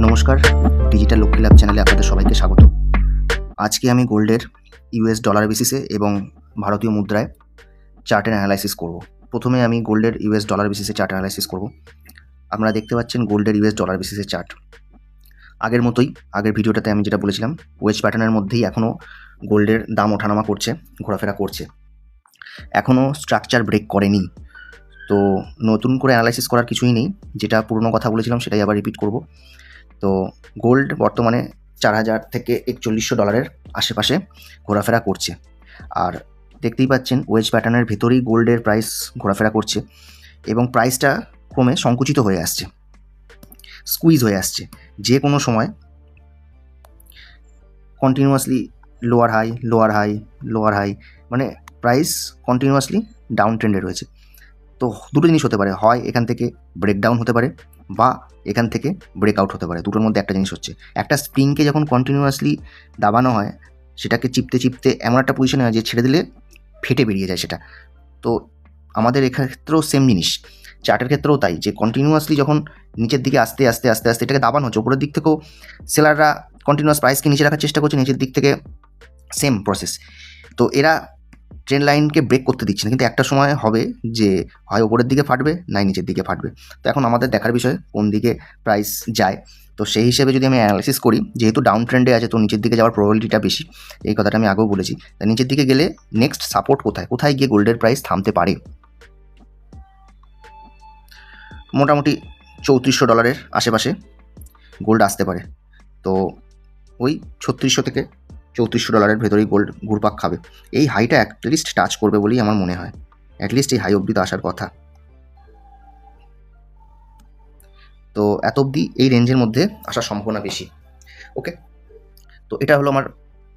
নমস্কার, ডিজিটাল লক্ষ্মী লাভ চ্যানেলে আপনাদের সবাইকে স্বাগত। আজকে আমি গোল্ডের ইউএস ডলার বেসিসে এবং ভারতীয় মুদ্রায় চার্টের অ্যানালাইসিস করব। প্রথমে আমি গোল্ডের ইউএস ডলার বেসিসে চার্ট অ্যানালাইসিস করব। আপনারা দেখতে পাচ্ছেন গোল্ডের ইউএস ডলার বেসিসের চার্ট আগের মতোই। আগের ভিডিওটাতে আমি যেটা বলেছিলাম, ওয়েজ প্যাটার্নের মধ্যেই এখনও গোল্ডের দাম ওঠানামা করছে, ঘোরাফেরা করছে, এখনও স্ট্রাকচার ব্রেক করেনি। তো নতুন করে অ্যানালাইসিস করার কিছুই নেই, যেটা পুরনো কথা বলেছিলাম সেটাই আবার রিপিট করব। তো গোল্ড বর্তমানে 4000 থেকে 4100 ডলারের আশেপাশে ঘোরাফেরা করছে। আর দেখতেই পাচ্ছেন ওয়েজ প্যাটার্নের ভেতরেই গোল্ডের প্রাইস ঘোরাফেরা করছে এবং প্রাইসটা ক্রমে সংকুচিত হয়ে আসছে, স্কুইজ হয়ে আসছে। যে কোনো সময় continuously lower high lower high lower high, মানে প্রাইস কন্টিনিউয়াসলি ডাউন ট্রেন্ডে রয়েছে। তো দুটো জিনিস হতে পারে, হয় এখান থেকে ব্রেকডাউন হতে পারে বা এখান থেকে ব্রেকআউট হতে পারে। দুটোর মধ্যে একটা জিনিস হচ্ছে, একটা স্প্রিংকে যখন কন্টিনিউয়াসলি দাবানো হয়, সেটাকে চিপতে চিপতে এমন একটা পজিশনে হয় যে ছেড়ে দিলে ফেটে বেরিয়ে যায় সেটা। তো আমাদের এক্ষেত্রেও সেম জিনিস, চার্টের ক্ষেত্রেও তাই, যে কন্টিনিউয়াসলি যখন নিচের দিকে আস্তে আস্তে আস্তে আস্তে এটাকে দাবানো হচ্ছে, উপরের দিক থেকেও সেলাররা কন্টিনিউয়াস প্রাইসকে নিচে রাখার চেষ্টা করছে, নিচের দিক থেকে সেম প্রসেস। তো এরা ট্রেন্ড লাইনকে ব্রেক করতে দিচ্ছে না, কিন্তু একটা সময় হবে যে হয় ওপরের দিকে ফাটবে না নিচের দিকে ফাটবে। তো এখন আমাদের দেখার বিষয় কোন দিকে প্রাইস যায়। তো সেই হিসেবে যদি আমি অ্যানালাইসিস করি, যেহেতু ডাউন ট্রেন্ডে আছে তো নিচের দিকে যাওয়ার প্রবাবিলিটিটা বেশি, এই কথাটা আমি আগেও বলেছি। তাই নিচের দিকে গেলে নেক্সট সাপোর্ট কোথায় গিয়ে গোল্ডের প্রাইস থামতে পারে, মোটামুটি 3400 ডলারের আশেপাশে গোল্ড আসতে পারে। তো ওই 3600 থেকে 3400 ডলারের ভেতরেই গোল্ড ঘুরপাক খাবে। এই হাইটা অ্যাটলিস্ট টাচ করবে বলেই আমার মনে হয়, অ্যাটলিস্ট এই হাই অবধি তো আসার কথা। তো এত অবধি এই রেঞ্জের মধ্যে আসার সম্ভাবনা বেশি। ওকে, তো এটা হলো আমার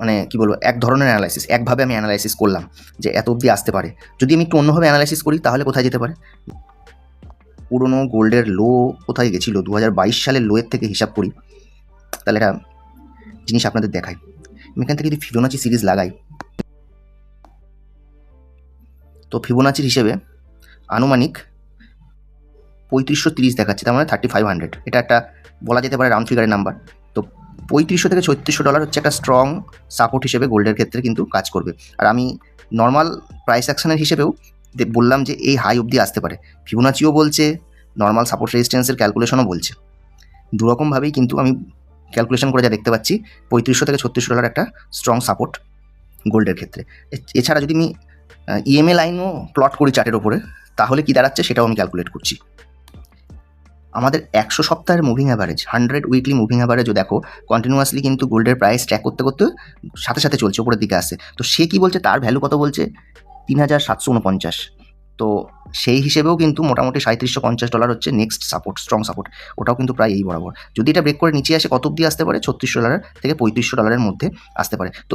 মানে কি বলবো, এক ধরনের অ্যানালাইসিস, একভাবে আমি অ্যানালাইসিস করলাম যে এত অবধি আসতে পারে। যদি আমি একটু অন্যভাবে অ্যানালাইসিস করি তাহলে কোথায় যেতে পারে, পুরনো গোল্ডের লো কোথায় গেছিলো 2022 সালের লোয়ের থেকে হিসাব করি, তাহলে একটা জিনিস আপনাদের দেখাই। আমি এখান থেকে যদি ফিবোনাচি সিরিজ লাগাই, তো ফিবোনাচির হিসেবে আনুমানিক 3530 দেখাচ্ছে, তার মানে 3500। এটা একটা বলা যেতে পারে রাউন্ড ফিগারের নাম্বার। তো 3500 থেকে 3600 ডলার হচ্ছে একটা স্ট্রং সাপোর্ট হিসেবে গোল্ডের ক্ষেত্রে কিন্তু কাজ করবে। আর আমি নর্মাল প্রাইস অ্যাকশনের হিসেবেও বললাম যে এই হাই অবধি আসতে পারে। ফিবোনাচিও বলছে, নর্মাল সাপোর্ট রেজিস্ট্যান্সের ক্যালকুলেশনও বলছে। দুরকমভাবেই কিন্তু আমি ক্যালকুলেশন করে যা দেখতে পাচ্ছি, 3500 থেকে 3600 ডলার একটা স্ট্রং সাপোর্ট গোল্ডের ক্ষেত্রে। এছাড়া যদি আমি ইএমএ লাইনও প্লট করি চার্টের ওপরে, তাহলে কি দাঁড়াচ্ছে সেটাও আমি ক্যালকুলেট করছি। আমাদের 100 সপ্তাহের মুভিং অ্যাভারেজ, 100 উইকলি মুভিং অ্যাভারেজও দেখো কন্টিনিউয়াসলি কিন্তু গোল্ডের প্রাইস ট্র্যাক করতে করতে সাথে সাথে চলছে, উপরের দিকে আসছে। তো সে কি বলছে, তার ভ্যালু কত বলছে, 3749। তো সেই হিসেবেও কিন্তু মোটামুটি 3750 ডলার হচ্ছে নেক্সট সাপোর্ট, স্ট্রং সাপোর্ট। ওটাও কিন্তু প্রায় এই বরাবর। যদি এটা ব্রেক করে নিচে আসে, কত অবধি আসতে পারে, 3600 ডলার থেকে 3500 ডলারের মধ্যে আসতে পারে। তো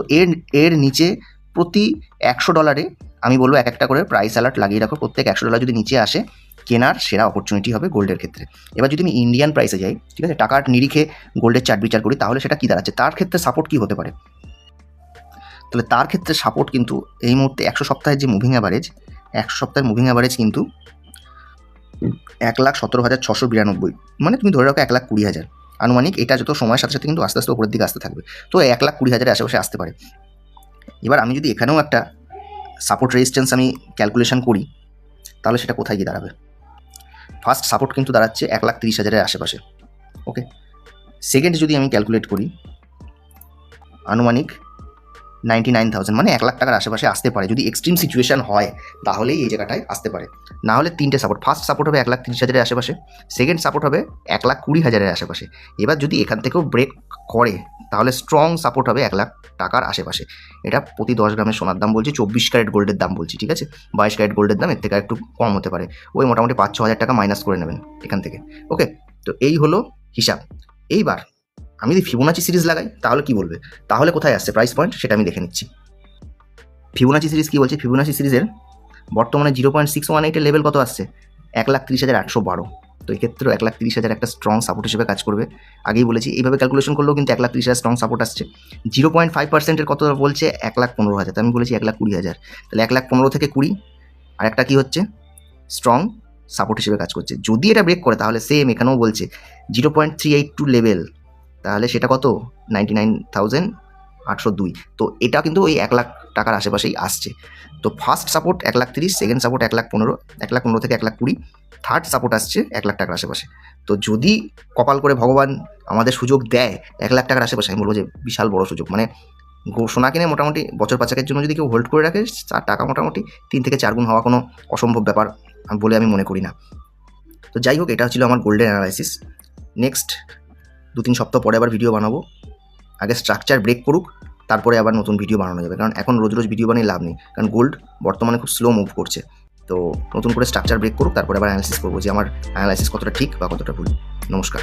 এর নিচে প্রতি 100 ডলারে আমি বলবো এক একটা করে প্রাইস অ্যালার্ট লাগিয়ে রাখো। প্রত্যেক 100 ডলার যদি নিচে আসে, কেনার সেরা অপরচুনিটি হবে গোল্ডের ক্ষেত্রে। এবার যদি আমি ইন্ডিয়ান প্রাইসে যাই, ঠিক আছে, টাকার নিরিখে গোল্ডের চার্ট বিচার করি, তাহলে সেটা কী দাঁড়াচ্ছে, তার ক্ষেত্রে সাপোর্ট কী হতে পারে। তাহলে তার ক্ষেত্রে সাপোর্ট কিন্তু এই মুহূর্তে 100 সপ্তাহের যে মুভিং অ্যাভারেজ, 100 সপ্তাহের মুভিং অ্যাভারেজ কিন্তু 1,17,692, মানে তুমি ধরে রাখো 1,20,000 আনুমানিক। এটা যত সময়ের সাথে সাথে কিন্তু আস্তে আস্তে উপরের দিকে আসতে থাকবে। তো 1,20,000 আশেপাশে আসতে পারে। এবার আমি যদি এখানেও একটা সাপোর্ট রেজিস্ট্যান্স আমি ক্যালকুলেশন করি, তাহলে সেটা কোথায় গিয়ে দাঁড়াবে। ফার্স্ট সাপোর্ট কিন্তু দাঁড়াচ্ছে 1,30,000 আশেপাশে। ওকে, সেকেন্ড যদি আমি ক্যালকুলেট করি, আনুমানিক 99,000, মানে 1,00,000 টাকার আশেপাশে আসতে পারে। যদি এক্সট্রিম সিচুয়েশান হয় তাহলেই এই জায়গাটায় আসতে পারে, না হলে তিনটে সাপোর্ট। ফার্স্ট সাপোর্ট হবে 1,30,000 আশেপাশে, সেকেন্ড সাপোর্ট হবে 1,20,000 আশেপাশে। এবার যদি এখান থেকেও ব্রেক করে, তাহলে স্ট্রং সাপোর্ট হবে 1,00,000 টাকার আশেপাশে। এটা প্রতি 10 গ্রামের সোনার দাম বলছি, 24 ক্যারেট গোল্ডের দাম বলছি, ঠিক আছে। 22 ক্যারেট গোল্ডের দাম এর থেকে একটু কম হতে পারে, ওই মোটামুটি 5-6 হাজার টাকা মাইনাস করে নেবেন এখান থেকে। ওকে, তো এই হলো হিসাব। এইবার আমি যদি ফিবোনাচি সিরিজ লাগাই তাহলে কি বলবে, তাহলে কোথায় আসছে প্রাইস পয়েন্ট সেটা আমি দেখে নিচ্ছি। ফিবোনাচি সিরিজ কী বলছে, ফিবোনাচি সিরিজের বর্তমানে 0.618 লেভেল কত আসছে, 1,30,812। তো এক্ষেত্রেও 1,30,000 একটা স্ট্রং সাপোর্ট হিসেবে কাজ করবে। আগেই বলেছি এইভাবে ক্যালকুলেশন করলেও কিন্তু 1,30,000 স্ট্রং সাপোর্ট আসছে। 0.5%-এর কত বলছে, 1,15,000। তো আমি বলেছি 1,20,000, তাহলে 1,15,000 থেকে 20, আর একটা কী হচ্ছে, স্ট্রং সাপোর্ট হিসেবে কাজ করছে। যদি এটা ব্রেক করে তাহলে সেম এখানেও বলছে 0.382 লেভেল তাহলে সেটা কত 99,802। তো এটা কিন্তু ওই 1 লাখ টাকার আশেপাশেই আসছে। তো ফার্স্ট সাপোর্ট 1,30,000, সেকেন্ড সাপোর্ট 1,15,000, 1,15,000 থেকে 1,20,000, থার্ড সাপোর্ট আসছে 1 লাখ টাকার আশেপাশে। তো যদি কপাল করে ভগবান আমাদের সুযোগ দেয় 1 লাখ টাকার আশেপাশে, আমি বলবো যে বিশাল বড় সুযোগ। মানে সোনা কিনে মোটামুটি বছর 5 জন্য যদি কেউ হোল্ড করে রাখে, তার টাকা মোটামুটি 3 থেকে 4 গুণ হওয়া কোনো অসম্ভব ব্যাপার বলে আমি মনে করি না। তো যাই হোক, এটা ছিল আমার গোল্ডের অ্যানালাইসিস। নেক্সট 2-3 সপ্তাহ পরে আবার ভিডিও বানাবো। আগে স্ট্রাকচার ব্রেক করুক, তারপরে আবার নতুন ভিডিও বানানো যাবে। কারণ এখন রোজ রোজ ভিডিও বানিয়ে লাভ নেই, কারণ গোল্ড বর্তমানে খুব স্লো মুভ করছে। তো নতুন করে স্ট্রাকচার ব্রেক করুক, তারপরে আবার অ্যানালাইসিস করবো যে আমার অ্যানালাইসিস কতটা ঠিক বা কতটা ভুল। নমস্কার।